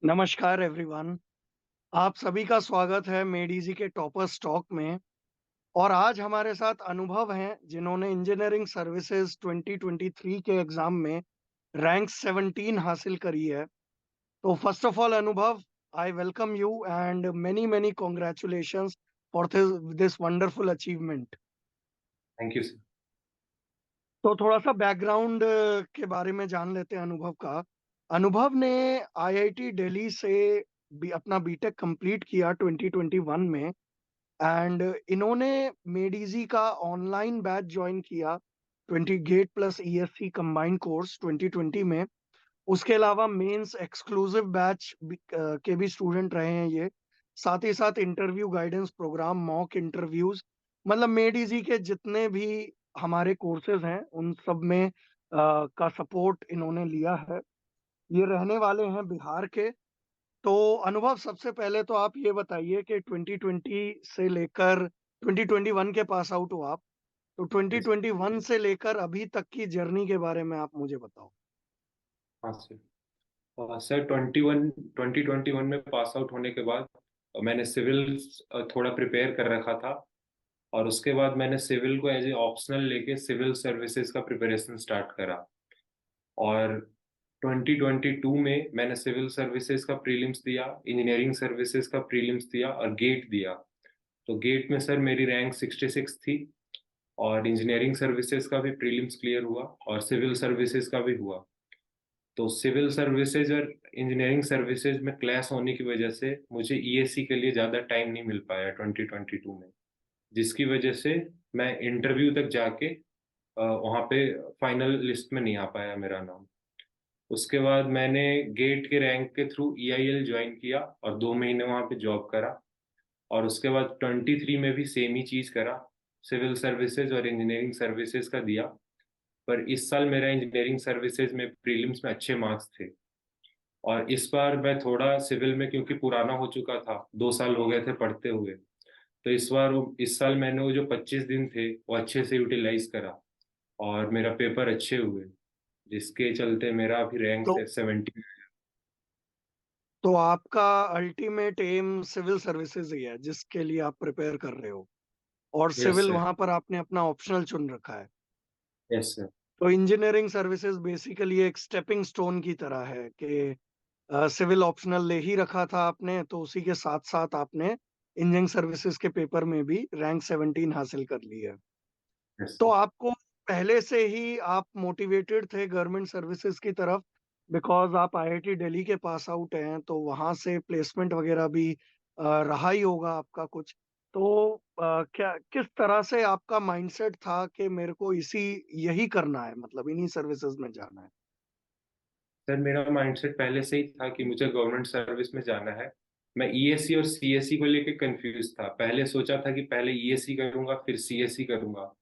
नमस्कार एवरीवन। आप सभी का स्वागत है मेड इजी के टॉपर्स टॉक में। और आज हमारे साथ अनुभव हैं जिन्होंने इंजीनियरिंग सर्विसेज 2023 के एग्जाम में रैंक 17 हासिल करी है। तो फर्स्ट ऑफ ऑल अनुभव, I welcome you and many many congratulations for this wonderful achievement. Thank you sir. तो थोड़ा सा बैकग्राउंड के बारे में जान लेते हैं अनुभव का। अनुभव ने आईआईटी दिल्ली से भी अपना बीटेक कंप्लीट किया 2021 में। एंड इन्होंने मेडिजी का ऑनलाइन बैच ज्वाइन किया 20 gate plus ESC combined course 2020 में। उसके अलावा मेंस एक्सक्लूसिव बैच के भी स्टूडेंट रहे हैं ये। साथ ही साथ interview guidance programme, mock interviews, मतलब मेडिजी के जितने भी हमारे कोर्सेज हैं उन सब में का सपोर्ट इन्होंने लिया है। ये रहने वाले हैं बिहार के। तो अनुभव, सबसे पहले तो आप ये बताइए कि 2020 से लेकर 2021 के पास आउट हो आप, तो यस। 2021 से लेकर अभी तक की जर्नी के बारे में आप मुझे बताओ। हाँ सर। सर 2021 में पास आउट होने के बाद मैंने सिविल थोड़ा प्रिपेयर कर रखा था। और उसके बाद मैंने सिविल को एज ए ऑप्शनल लेके सिविल सर्विसेज का प्रिपरेशन स्टार्ट करा। और 2022 में मैंने सिविल सर्विसेज का प्रीलिम्स दिया, इंजीनियरिंग सर्विसेज का प्रीलिम्स दिया और गेट दिया। तो गेट में सर मेरी रैंक 66 थी। और इंजीनियरिंग सर्विसेज का भी प्रीलिम्स क्लियर हुआ और सिविल सर्विसेज का भी हुआ। तो सिविल सर्विसेज और इंजीनियरिंग सर्विसेज में क्लैश होने की वजह से मुझे ईएससी के लिए ज़्यादा टाइम नहीं मिल पाया 2022 में, जिसकी वजह से मैं इंटरव्यू तक जाके वहाँ पे फाइनल लिस्ट में नहीं आ पाया मेरा नाम। उसके बाद मैंने गेट के रैंक के थ्रू ईआईएल ज्वाइन किया और 2 महीने वहाँ पे जॉब करा। और उसके बाद 23 में भी सेम ही चीज़ करा, सिविल सर्विसेज और इंजीनियरिंग सर्विसेज का दिया। पर इस साल मेरा इंजीनियरिंग सर्विसेज में प्रीलिम्स में अच्छे मार्क्स थे। और इस बार मैं थोड़ा सिविल में, क्योंकि पुराना हो चुका था, 2 साल हो गए थे पढ़ते हुए, तो इस साल मैंने वो जो 25 दिन थे वो अच्छे से यूटिलाइज करा और मेरा पेपर अच्छे हुए, जिसके चलते मेरा अभी रैंक तो 70। तो आपका अल्टीमेट एम सिविल सर्विसेज ही है जिसके लिए आप प्रिपेयर कर रहे हो, और यस सिविल सर। वहां पर आपने अपना ऑप्शनल चुन रखा है। Yes sir. तो इंजीनियरिंग सर्विसेज बेसिकली एक स्टेपिंग स्टोन की तरह है कि सिविल ऑप्शनल ले ही रखा था आपने, तो उसी के साथ साथ आपने इंजीनियरिंग सर्विसेज के पेपर में भी रैंक 17 हासिल कर ली है। यस तो सर। आपको पहले से ही आप मोटिवेटेड थे गवर्नमेंट सर्विसेज की तरफ, बिकॉज आप आईआईटी दिल्ली के पास आउट हैं, तो वहां से प्लेसमेंट वगैरह भी रहा ही होगा आपका कुछ। तो क्या किस तरह से आपका माइंडसेट था कि मेरे को इसी यही करना है, मतलब इन्हीं सर्विसेज में जाना है? सर मेरा माइंडसेट पहले से ही था कि मुझे गवर्नमेंट सर्विस में जाना है। मैं ईएससी और सीएससी को लेके कंफ्यूज था। पहले सोचा था कि पहले ईएससी करूंगा फिर सीएससी करूंगा।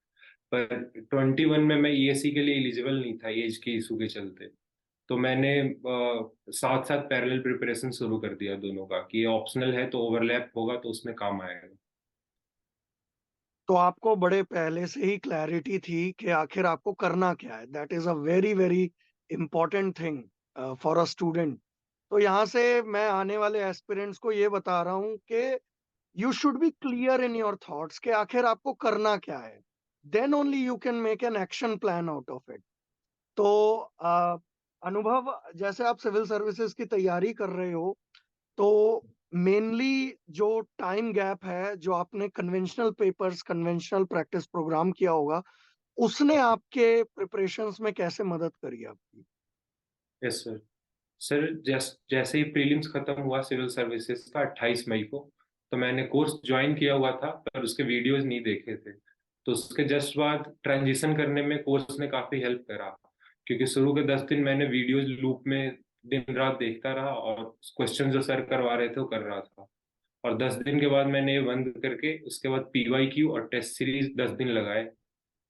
पर 21 में मैं ईएससी के लिए एलिजिबल नहीं था एज के इशू के चलते। तो मैंने साथ साथ पैरेलल प्रिपरेशन शुरू कर दिया दोनों का, कि ये ऑप्शनल है तो ओवरलैप होगा तो उसमें काम आएगा। तो आपको बड़े पहले से ही क्लैरिटी थी कि आखिर आपको करना क्या है। That is a very very important thing for a student. तो यहाँ से मैं आने वाले एस्पिरेंट्स को ये बता रहा हूँ कि you should be clear in your thoughts कि आखिर आपको करना क्या है। Then only you can make an action plan out of it. तो अनुभव, जैसे आप सिविल सर्विसेज की तैयारी कर रहे हो, तो मेनली जो टाइम गैप है, जो आपने conventional papers, conventional practice programme किया होगा, उसने आपके प्रिपरेशंस में कैसे मदद करी आपकी? Yes sir. सर जैसे ही प्रीलिम्स खत्म हुआ सिविल सर्विसेज का 28 मई को, तो मैंने कोर्स ज्वाइन किया हुआ था पर उसके वीडियोस नहीं देखे थे। तो उसके जस्ट बाद ट्रांजिशन करने में कोर्स ने काफी हेल्प करा, क्योंकि शुरू के 10 दिन मैंने वीडियोस लूप में दिन रात देखता रहा और क्वेश्चन जो सर करवा रहे थे वो कर रहा था। और 10 दिन के बाद मैंने ये बंद करके उसके बाद पीवाईक्यू और टेस्ट सीरीज 10 दिन लगाए।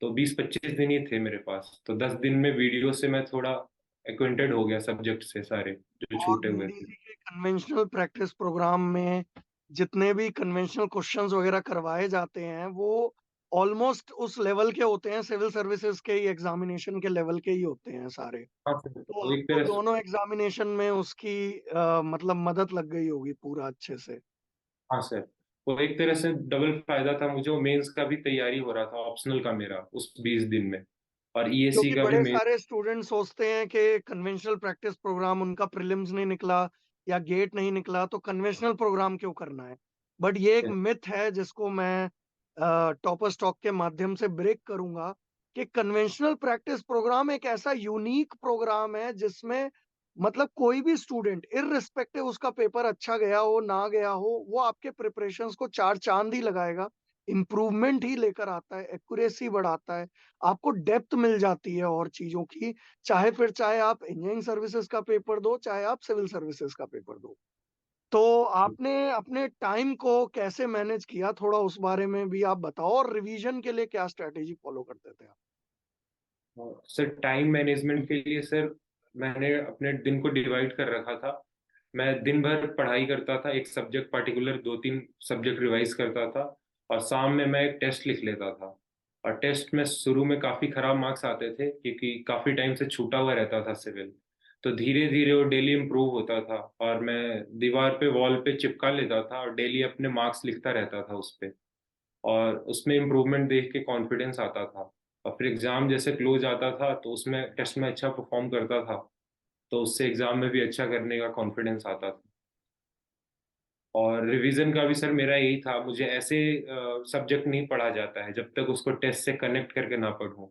तो 20-25 दिन ही थे मेरे पास, तो 10 दिन में वीडियो से मैं थोड़ा एक्वेंटेड हो गया सब्जेक्ट से सारे जो और छूटे हुए थे। मेडीजी के कन्वेंशनल प्रैक्टिस प्रोग्राम में जितने भी कन्वेंशनल क्वेश्चंस वगैरह करवाए जाते हैं, वो ऑलमोस्ट उस लेवल के होते हैं, सिविल सर्विसेज के ही एग्जामिनेशन के लेवल के ही होते हैं सारे। हाँ सर, तो वो एक आपको तरह से। दोनों एग्जामिनेशन में उसकी मतलब मदद लग गई होगी पूरा अच्छे से। हाँ सर, वो एक तरह से डबल फायदा था मुझे, वो मेंस का भी तैयारी हो रहा था ऑप्शनल का मेरा उस 20 दिन में, और ईएससी क्योंकि का भी बड़े मेन। सारे स्टूडेंट सोचते हैं कि कन्वेंशनल प्रैक्टिस प्रोग्राम उनका प्रीलिम्स नहीं निकला या गेट नहीं निकला तो कन्वेंशनल प्रोग्राम क्यों करना है। बट ये एक मिथ है जिसको मैं टॉपर स्टॉक के माध्यम से ब्रेक करूंगा कि कन्वेंशनल प्रैक्टिस प्रोग्राम एक ऐसा यूनिक प्रोग्राम है जिसमें मतलब कोई भी स्टूडेंट इररिस्पेक्टिव उसका पेपर अच्छा गया हो ना गया हो, वो आपके प्रिपरेशंस को चार चांद ही लगाएगा, इम्प्रूवमेंट ही लेकर आता है, एक्यूरेसी बढ़ाता है, आपको डेप्थ मिल जाती है और चीजों की। चाहे आप इंजीनियरिंग सर्विसेज का पेपर दो, चाहे आप सिविल सर्विसेज का पेपर दो। तो आपने अपने टाइम को कैसे मैनेज किया, थोड़ा उस बारे में भी आप बताओ, और रिवीजन के लिए क्या स्ट्रेटेजी फॉलो करते थे आप। सर टाइम मैनेजमेंट के लिए सर मैंने अपने दिन को डिवाइड कर रखा था। मैं दिन भर पढ़ाई करता था, एक सब्जेक्ट पर्टिकुलर 2-3 सब्जेक्ट रिवाइज करता था, और शाम में मैं एक टेस्ट लिख लेता था। और टेस्ट में शुरू में काफ़ी खराब मार्क्स आते थे क्योंकि काफ़ी टाइम से छूटा हुआ रहता था सिविल। तो धीरे धीरे वो डेली इम्प्रूव होता था, और मैं दीवार पे वॉल पे चिपका लेता था और डेली अपने मार्क्स लिखता रहता था उस पे। और उसमें इम्प्रूवमेंट देख के कॉन्फिडेंस आता था। और फिर एग्जाम जैसे क्लोज आता था तो उसमें टेस्ट में अच्छा परफॉर्म करता था, तो उससे एग्जाम में भी अच्छा करने का कॉन्फिडेंस आता था। और रिवीजन का भी सर मेरा यही था, मुझे ऐसे सब्जेक्ट नहीं पढ़ा जाता है जब तक उसको टेस्ट से कनेक्ट करके ना पढूं,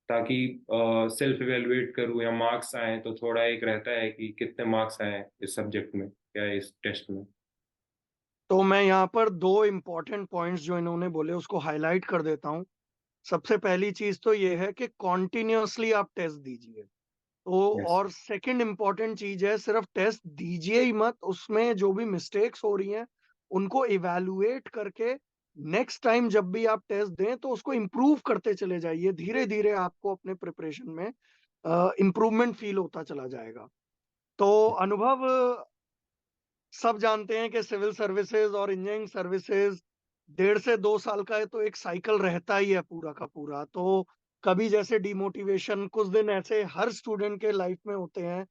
ताकि सेल्फ इवेलुएट करूं या मार्क्स आए तो थोड़ा एक रहता है कि कितने मार्क्स आए इस सब्जेक्ट में या इस टेस्ट में। तो मैं यहाँ पर दो इम्पोर्टेंट पॉइंट्स जो इन्होंने बोले उसको हाईलाइट कर देता हूँ। सबसे पहली चीज तो ये है कि कॉन्टिन्यूअसली आप टेस्ट दीजिए। तो यस। और सेकंड इम्पॉर्टेंट चीज है, सिर्फ टेस्ट दीजिए ही मत, उसमें जो भी मिस्टेक्स हो रही हैं उनको इवैल्यूएट करके नेक्स्ट टाइम जब भी आप टेस्ट दें तो उसको इम्प्रूव करते चले जाइए। धीरे धीरे आपको अपने प्रिपरेशन में इम्प्रूवमेंट फील होता चला जाएगा। तो अनुभव, सब जानते हैं कि सिविल सर्विसेज और इंजीनियरिंग सर्विसेज 1.5 से 2 साल का है, तो एक साइकिल रहता ही है पूरा का पूरा। तो कभी जैसे डिमोटिवेशन कुछ दिन ऐसे हर स्टूडेंट के लाइफ में होते हैं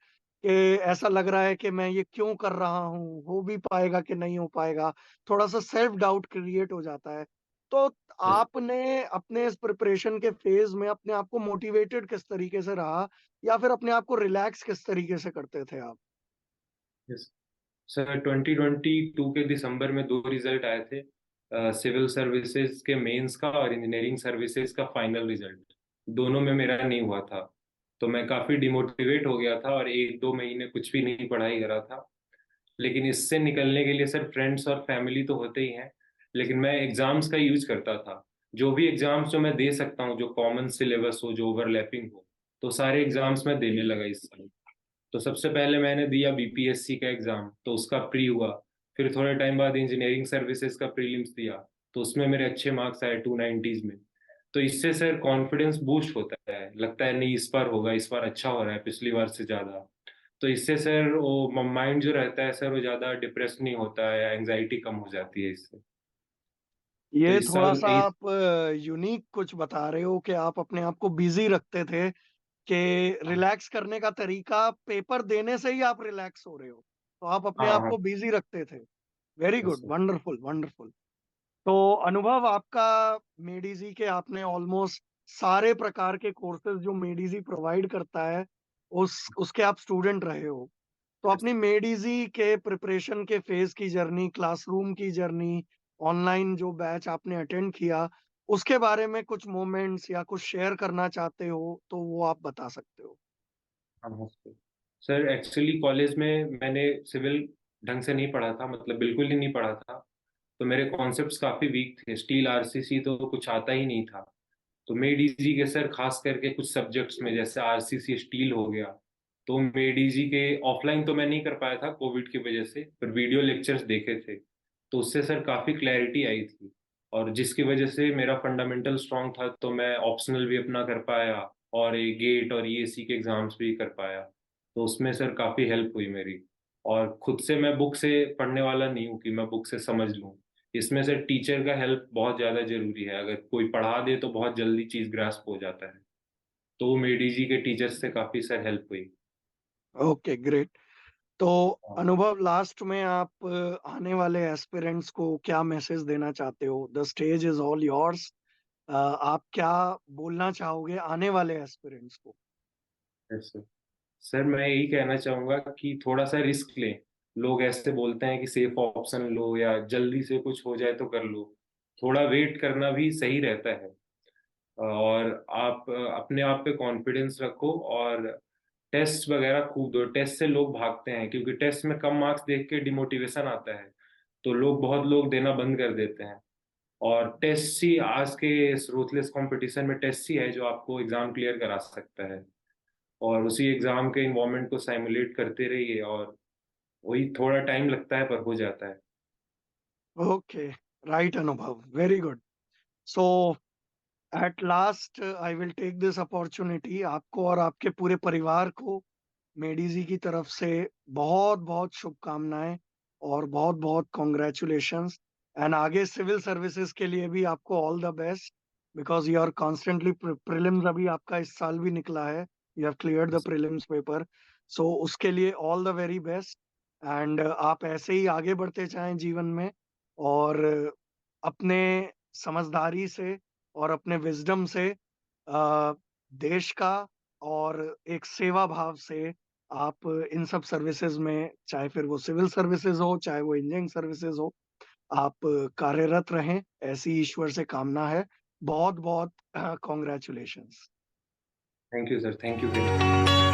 कि ऐसा लग रहा है कि मैं ये क्यों कर रहा हूँ, हो भी पाएगा कि नहीं हो पाएगा, थोड़ा सा सेल्फ डाउट क्रिएट हो जाता है। तो यस। आपने अपने इस प्रिपरेशन के फेज में अपने आप को मोटिवेटेड किस तरीके से रहा, या फिर अपने आप को रिलैक्स किस तरीके से करते थे आप। यस सर, 2022 के दिसंबर में दो रिजल्ट आए थे, सिविल सर्विसेज के मेंस का और इंजीनियरिंग सर्विसेज का फाइनल रिजल्ट। दोनों में मेरा नहीं हुआ था, तो मैं काफ़ी डिमोटिवेट हो गया था और 1-2 महीने कुछ भी नहीं पढ़ाई करा था। लेकिन इससे निकलने के लिए सर फ्रेंड्स और फैमिली तो होते ही हैं, लेकिन मैं एग्जाम्स का यूज करता था। जो भी एग्जाम्स जो मैं दे सकता हूँ, जो कॉमन सिलेबस हो, जो ओवरलैपिंग हो, तो सारे एग्जाम्स मैं देने लगा इस साल। तो सबसे पहले मैंने दिया बीपीएससी का एग्जाम, तो उसका प्री हुआ। फिर थोड़े टाइम बाद इंजीनियरिंग सर्विसेज का प्रीलिम्स दिया, तो उसमें मेरे अच्छे मार्क्स आए 290s में। तो इससे सर कॉन्फिडेंस बूस्ट होता है, लगता है नहीं इस बार होगा, इस बार अच्छा हो रहा है पिछली बार से ज़्यादा। तो इससे सर वो माइंड जो रहता है सर वो ज़्यादा डिप्रेस नहीं होता है, या एंग्जाइटी कम हो जाती है इससे। तो ये इस थोड़ा साल सा इस। आप यूनिक कुछ बता रहे हो कि आप अपने आप को बिजी रखते थे, कि हाँ। रिलैक्स करने का तरीका पेपर देने से ही आप रिलैक्स हो रहे हो, तो आप अपने हाँ। आप हाँ। को बिजी रखते थे। Very yes good, sir. Wonderful wonderful. तो अनुभव आपका, मेडिजी के आपने ऑलमोस्ट सारे प्रकार के कोर्सेज जो मेडिजी प्रोवाइड करता है उस उसके आप स्टूडेंट रहे हो। तो यस। अपनी मेडिजी के प्रिपरेशन के फेज की जर्नी, क्लासरूम की जर्नी, ऑनलाइन जो बैच आपने अटेंड किया, उसके बारे में कुछ मोमेंट्स या कुछ शेयर करना चाहते हो तो वो आप बता सकते हो। हाँ हाँ सर। सर एक्चुअली कॉलेज में मैंने सिविल ढंग से नहीं पढ़ा था, मतलब बिल्कुल ही नहीं पढ़ा था। तो मेरे कॉन्सेप्ट्स काफ़ी वीक थे, स्टील आरसीसी तो कुछ आता ही नहीं था। तो मेड इजी के सर खास करके कुछ सब्जेक्ट्स में जैसे आरसीसी स्टील हो गया, तो मेड इजी के ऑफलाइन तो मैं नहीं कर पाया था कोविड की वजह से, पर वीडियो लेक्चर्स देखे थे, तो उससे सर काफ़ी क्लैरिटी आई थी। और जिसकी वजह से मेरा फंडामेंटल स्ट्रांग था, तो मैं ऑप्शनल भी अपना कर पाया, और ये गेट और ईएसी के एग्जाम्स भी कर पाया। तो उसमें सर काफ़ी हेल्प हुई मेरी। और खुद से मैं बुक से पढ़ने वाला नहीं हूँ कि मैं बुक से समझ लूँ, इसमें से टीचर का हेल्प बहुत ज़्यादा जरूरी है। अगर कोई पढ़ा दे तो बहुत जल्दी चीज़ ग्रास्प हो जाता है। तो मेडीजी के टीचर्स से काफ़ी सर हेल्प हुई। Okay, great. तो हाँ अनुभव, लास्ट में आप आने वाले एस्पिरेंट्स को क्या मैसेज देना चाहते हो? The stage is all yours. आप क्या बोलना चाहोगे आने वाले एस्पिरेंट्स को? Yes sir. सर मैं यही कहना चाहूँगा कि थोड़ा सा रिस्क लें। लोग ऐसे बोलते हैं कि सेफ ऑप्शन लो या जल्दी से कुछ हो जाए तो कर लो। थोड़ा वेट करना भी सही रहता है। और आप अपने आप पे कॉन्फिडेंस रखो और टेस्ट वगैरह खूब दो। टेस्ट से लोग भागते हैं क्योंकि टेस्ट में कम मार्क्स देख के डिमोटिवेशन आता है। तो बहुत लोग देना बंद कर देते हैं। और टेस्ट ही आज के रूथलेस कंपटीशन में टेस्ट ही है जो आपको एग्जाम क्लियर करा सकता है। और उसी एग्जाम के इन्वायरमेंट को साइमुलेट करते रहिए और वही थोड़ा टाइम लगता है पर हो जाता है। Okay, right Anubhav, very good. So at last I will take this opportunity, आपको और आपके पूरे परिवार को मेडीजी की तरफ से बहुत बहुत शुभकामनाएं और बहुत बहुत कॉन्ग्रेचुलेशंस। एंड आगे सिविल सर्विसेज के लिए भी आपको all the best, because you are constantly prelims अभी आपका इस साल भी निकला है, you have cleared the prelims paper. So उसके लिए all the very best. And आप ऐसे ही आगे बढ़ते जाएं जीवन में, और अपने समझदारी से और अपने विजडम से देश का और एक सेवा भाव से आप इन सब सर्विसेज में, चाहे फिर वो सिविल सर्विसेज हो चाहे वो इंजीनियरिंग सर्विसेज हो, आप कार्यरत रहें, ऐसी ईश्वर से कामना है। बहुत बहुत congratulations. Thank you sir, thank you.